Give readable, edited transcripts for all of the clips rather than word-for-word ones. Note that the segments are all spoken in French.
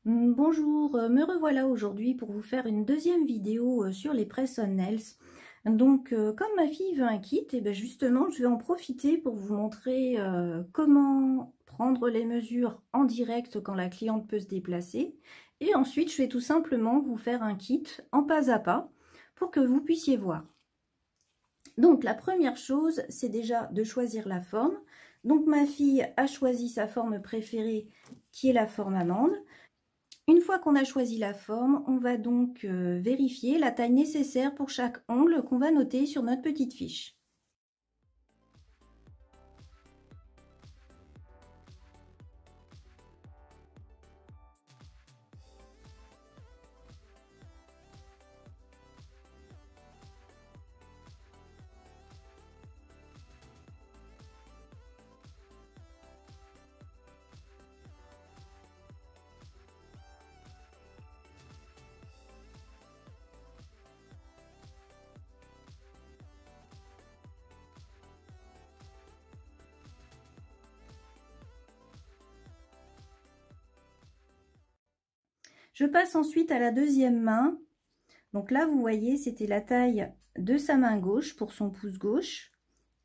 Bonjour, me revoilà aujourd'hui pour vous faire une deuxième vidéo sur les press-on-nails. Donc, comme ma fille veut un kit, et bien justement, je vais en profiter pour vous montrer comment prendre les mesures en direct quand la cliente peut se déplacer. Et ensuite, je vais tout simplement vous faire un kit en pas à pas pour que vous puissiez voir. Donc, la première chose, c'est déjà de choisir la forme. Donc, ma fille a choisi sa forme préférée, qui est la forme amande. Une fois qu'on a choisi la forme, on va donc vérifier la taille nécessaire pour chaque ongle qu'on va noter sur notre petite fiche. Je passe ensuite à la deuxième main. Donc là, vous voyez, c'était la taille de sa main gauche pour son pouce gauche.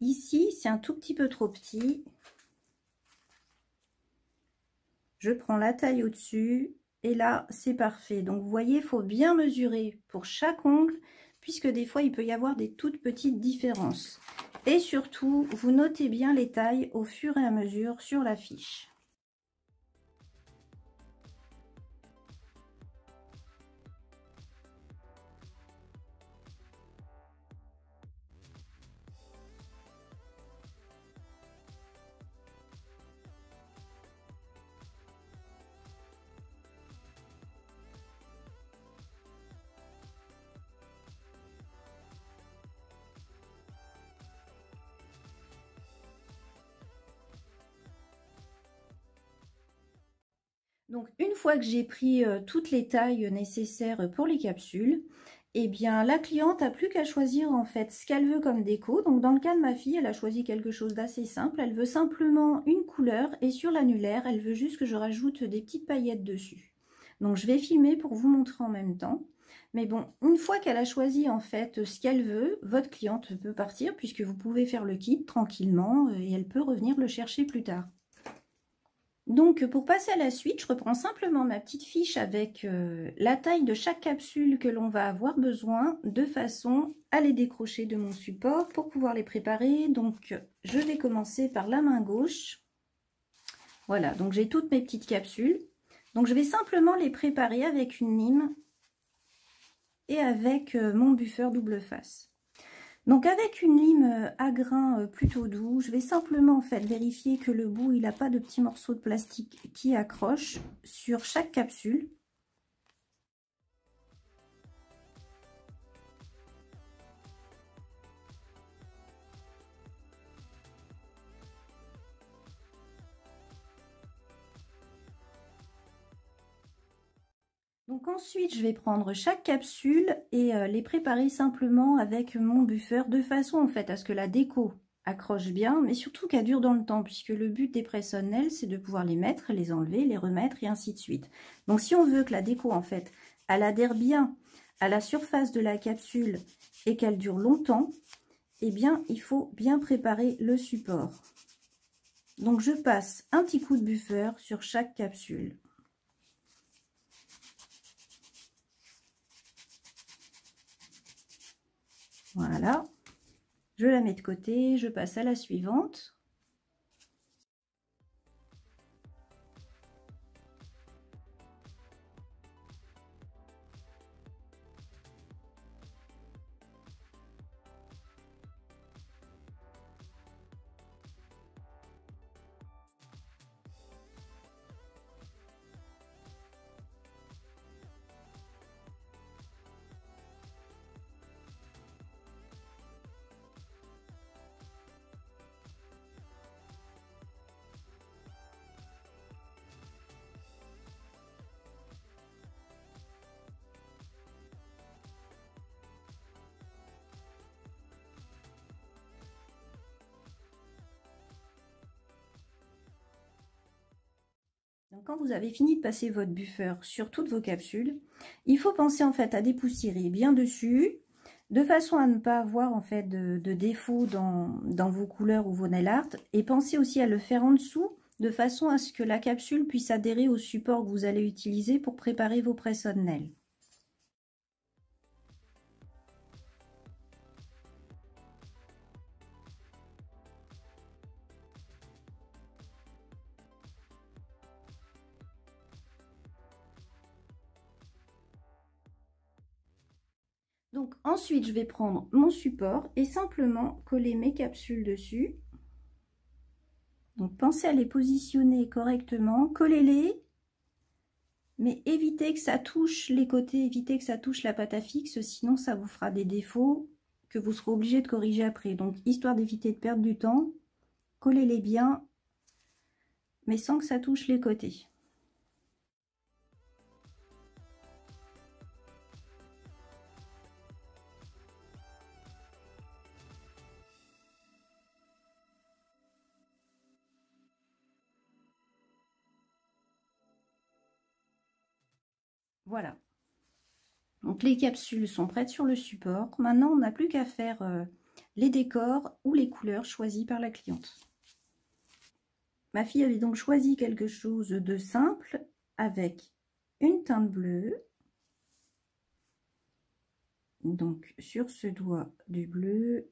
Ici, c'est un tout petit peu trop petit. Je prends la taille au-dessus et là, c'est parfait. Donc, vous voyez, il faut bien mesurer pour chaque ongle puisque des fois, il peut y avoir des toutes petites différences. Et surtout, vous notez bien les tailles au fur et à mesure sur la fiche. Donc, une fois que j'ai pris toutes les tailles nécessaires pour les capsules, eh bien, la cliente n'a plus qu'à choisir en fait ce qu'elle veut comme déco. Donc, dans le cas de ma fille, elle a choisi quelque chose d'assez simple. Elle veut simplement une couleur et sur l'annulaire, elle veut juste que je rajoute des petites paillettes dessus. Donc, je vais filmer pour vous montrer en même temps. Mais bon, une fois qu'elle a choisi en fait ce qu'elle veut, votre cliente peut partir puisque vous pouvez faire le kit tranquillement et elle peut revenir le chercher plus tard. Donc, pour passer à la suite, je reprends simplement ma petite fiche avec la taille de chaque capsule que l'on va avoir besoin de façon à les décrocher de mon support pour pouvoir les préparer. Donc, je vais commencer par la main gauche. Voilà, donc j'ai toutes mes petites capsules. Donc, je vais simplement les préparer avec une lime et avec mon buffer double face. Donc avec une lime à grains plutôt doux, je vais simplement en fait vérifier que le bout il n'a pas de petits morceaux de plastique qui accrochent sur chaque capsule. Donc ensuite je vais prendre chaque capsule et les préparer simplement avec mon buffer de façon en fait à ce que la déco accroche bien, mais surtout qu'elle dure dans le temps, puisque le but des press-on-nails, c'est de pouvoir les mettre, les enlever, les remettre et ainsi de suite. Donc si on veut que la déco, en fait, elle adhère bien à la surface de la capsule et qu'elle dure longtemps, eh bien, il faut bien préparer le support. Donc je passe un petit coup de buffer sur chaque capsule. Voilà. Je la mets de côté, je passe à la suivante. Donc quand vous avez fini de passer votre buffer sur toutes vos capsules, il faut penser en fait à dépoussiérer bien dessus, de façon à ne pas avoir en fait de défauts dans vos couleurs ou vos nail art, et pensez aussi à le faire en dessous, de façon à ce que la capsule puisse adhérer au support que vous allez utiliser pour préparer vos press-on nails. Donc ensuite, je vais prendre mon support et simplement coller mes capsules dessus. Donc pensez à les positionner correctement, collez-les, mais évitez que ça touche les côtés, évitez que ça touche la pâte à fixe, sinon ça vous fera des défauts que vous serez obligé de corriger après. Donc histoire d'éviter de perdre du temps, collez-les bien, mais sans que ça touche les côtés. Voilà. Donc les capsules sont prêtes sur le support. Maintenant, on n'a plus qu'à faire les décors ou les couleurs choisies par la cliente. Ma fille avait donc choisi quelque chose de simple avec une teinte bleue. Donc sur ce doigt du bleu.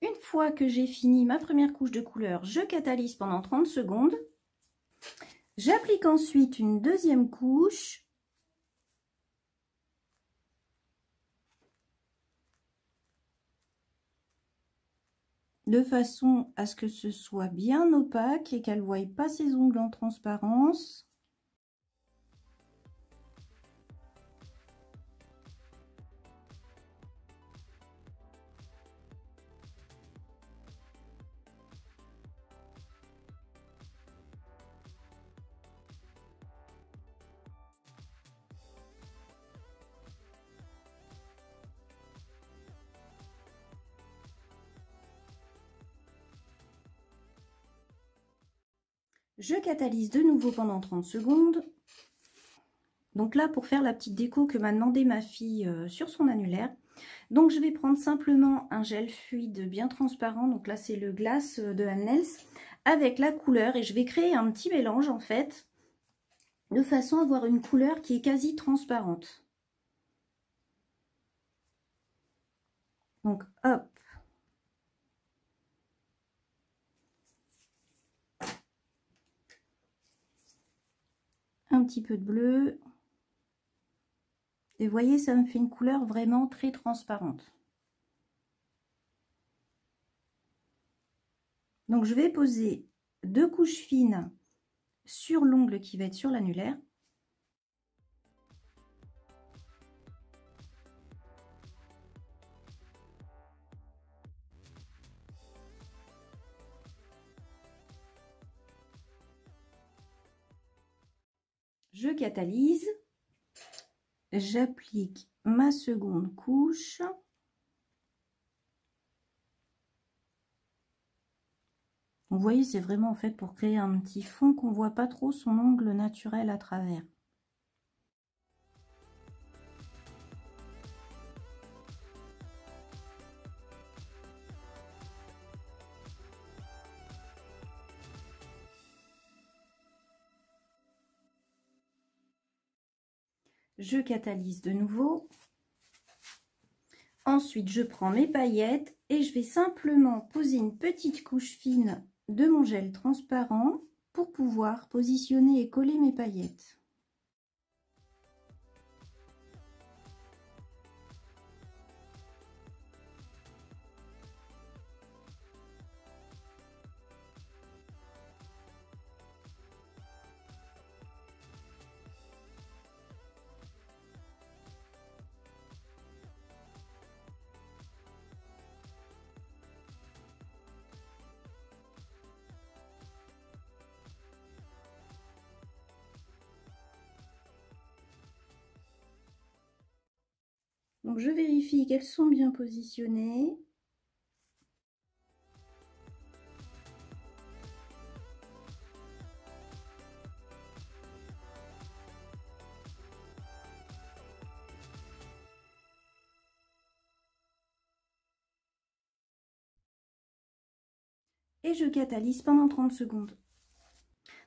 Une fois que j'ai fini ma première couche de couleur, je catalyse pendant 30 secondes. J'applique ensuite une deuxième couche. De façon à ce que ce soit bien opaque et qu'elle ne voie pas ses ongles en transparence. Je catalyse de nouveau pendant 30 secondes. Donc là, pour faire la petite déco que m'a demandé ma fille sur son annulaire. Donc je vais prendre simplement un gel fluide bien transparent. Donc là, c'est le Glass de Annels avec la couleur. Et je vais créer un petit mélange en fait, de façon à avoir une couleur qui est quasi transparente. Donc hop. Un petit peu de bleu. Et vous voyez, ça me fait une couleur vraiment très transparente. Donc je vais poser 2 couches fines sur l'ongle qui va être sur l'annulaire. Je catalyse. J'applique ma seconde couche. Vous voyez, c'est vraiment en fait pour créer un petit fond qu'on ne voit pas trop son ongle naturel à travers. Je catalyse de nouveau. Ensuite, je prends mes paillettes et je vais simplement poser une petite couche fine de mon gel transparent pour pouvoir positionner et coller mes paillettes. Donc je vérifie qu'elles sont bien positionnées. Et je catalyse pendant 30 secondes.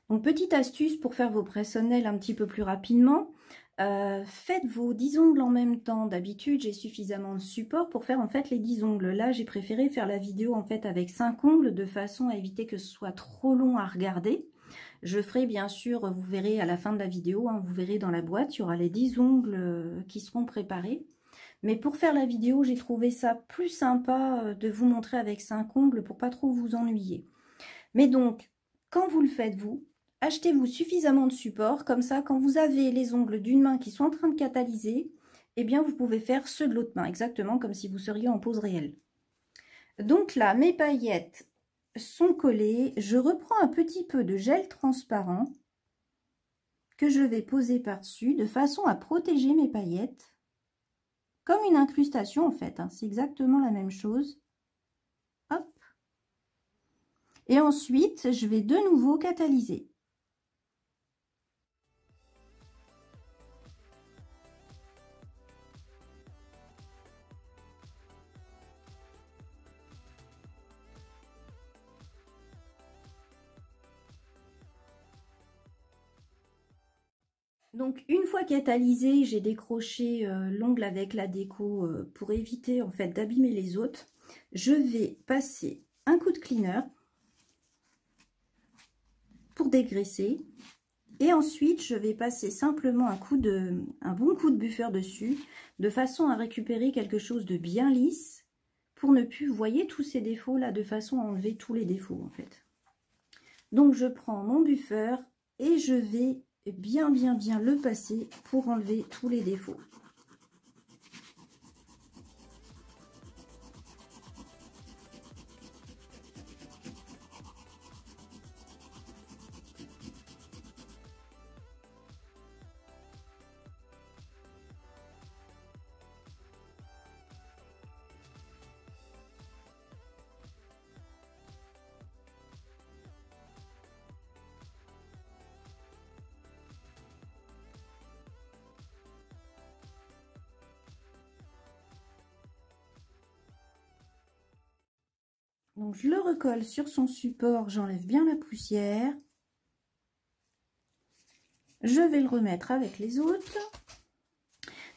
Donc petite astuce pour faire vos presse-ongles un petit peu plus rapidement. Faites vos 10 ongles en même temps. D'habitude, j'ai suffisamment de support pour faire en fait les 10 ongles. Là, j'ai préféré faire la vidéo en fait avec 5 ongles de façon à éviter que ce soit trop long à regarder. Je ferai bien sûr, vous verrez à la fin de la vidéo, hein, vous verrez dans la boîte, il y aura les 10 ongles qui seront préparés. Mais pour faire la vidéo, j'ai trouvé ça plus sympa de vous montrer avec 5 ongles pour pas trop vous ennuyer. Mais donc, quand vous le faites vous, achetez-vous suffisamment de support, comme ça, quand vous avez les ongles d'une main qui sont en train de catalyser, eh bien, vous pouvez faire ceux de l'autre main, exactement comme si vous seriez en pose réelle. Donc là, mes paillettes sont collées. Je reprends un petit peu de gel transparent que je vais poser par-dessus de façon à protéger mes paillettes. Comme une incrustation, en fait, hein, c'est exactement la même chose. Hop. Et ensuite, je vais de nouveau catalyser. Donc une fois catalysé, j'ai décroché l'ongle avec la déco pour éviter en fait d'abîmer les autres. Je vais passer un coup de cleaner pour dégraisser et ensuite je vais passer simplement un bon coup de buffer dessus de façon à récupérer quelque chose de bien lisse pour ne plus, vous voyez tous ces défauts là, de façon à enlever tous les défauts en fait. Donc je prends mon buffer et je vais bien le passer pour enlever tous les défauts. Donc je le recolle sur son support, j'enlève bien la poussière. Je vais le remettre avec les autres.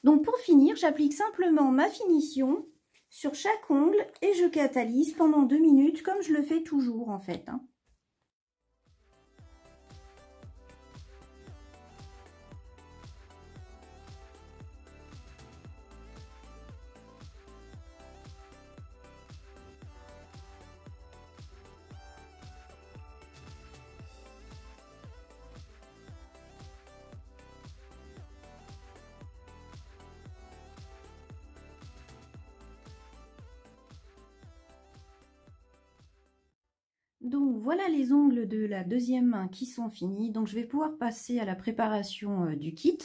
Donc pour finir, j'applique simplement ma finition sur chaque ongle et je catalyse pendant 2 minutes comme je le fais toujours en fait, hein. Donc voilà les ongles de la deuxième main qui sont finis. Donc je vais pouvoir passer à la préparation du kit.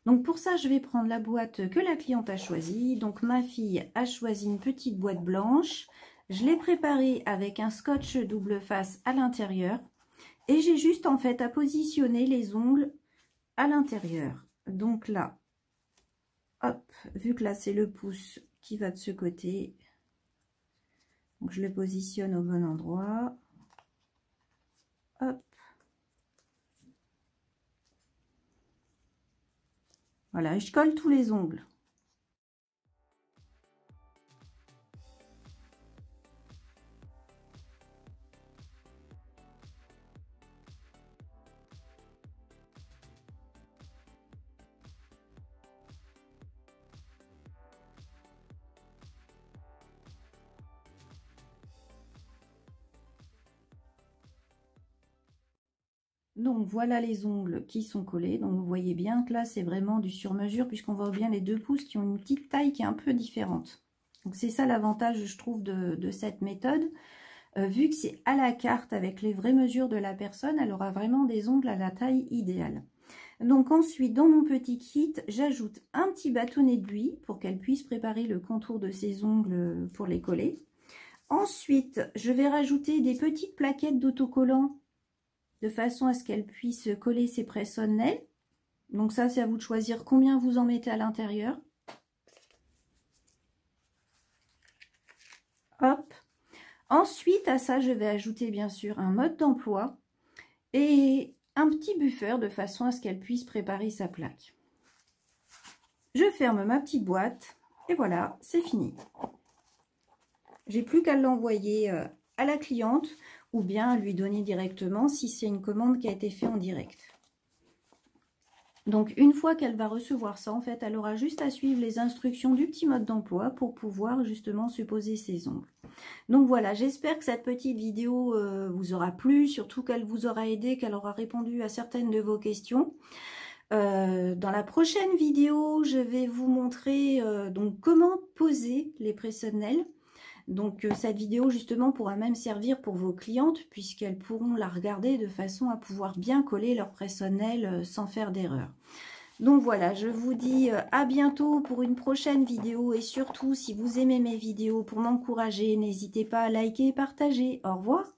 Donc pour ça, je vais prendre la boîte que la cliente a choisie. Donc ma fille a choisi une petite boîte blanche. Je l'ai préparée avec un scotch double face à l'intérieur. Et j'ai juste en fait à positionner les ongles à l'intérieur. Donc là, hop, vu que là c'est le pouce qui va de ce côté, donc je le positionne au bon endroit. Hop. Voilà, je colle tous les ongles. Donc voilà les ongles qui sont collés. Donc vous voyez bien que là c'est vraiment du sur-mesure puisqu'on voit bien les 2 pouces qui ont une petite taille qui est un peu différente. Donc c'est ça l'avantage je trouve de cette méthode. Vu que c'est à la carte avec les vraies mesures de la personne, elle aura vraiment des ongles à la taille idéale. Donc ensuite dans mon petit kit, j'ajoute un petit bâtonnet de buis pour qu'elle puisse préparer le contour de ses ongles pour les coller. Ensuite, je vais rajouter des petites plaquettes d'autocollants de façon à ce qu'elle puisse coller ses presse-nails. Donc ça, c'est à vous de choisir combien vous en mettez à l'intérieur. Hop. Ensuite, à ça, je vais ajouter bien sûr un mode d'emploi et un petit buffer de façon à ce qu'elle puisse préparer sa plaque. Je ferme ma petite boîte et voilà, c'est fini. J'ai plus qu'à l'envoyer à la cliente ou bien lui donner directement si c'est une commande qui a été faite en direct. Donc une fois qu'elle va recevoir ça, en fait, elle aura juste à suivre les instructions du petit mode d'emploi pour pouvoir justement se poser ses ongles. Donc voilà, j'espère que cette petite vidéo vous aura plu, surtout qu'elle vous aura aidé, qu'elle aura répondu à certaines de vos questions. Dans la prochaine vidéo, je vais vous montrer donc comment poser les presse-nails. Donc cette vidéo justement pourra même servir pour vos clientes puisqu'elles pourront la regarder de façon à pouvoir bien coller leur presse-nails sans faire d'erreur. Donc voilà, je vous dis à bientôt pour une prochaine vidéo et surtout si vous aimez mes vidéos, pour m'encourager, n'hésitez pas à liker et partager. Au revoir.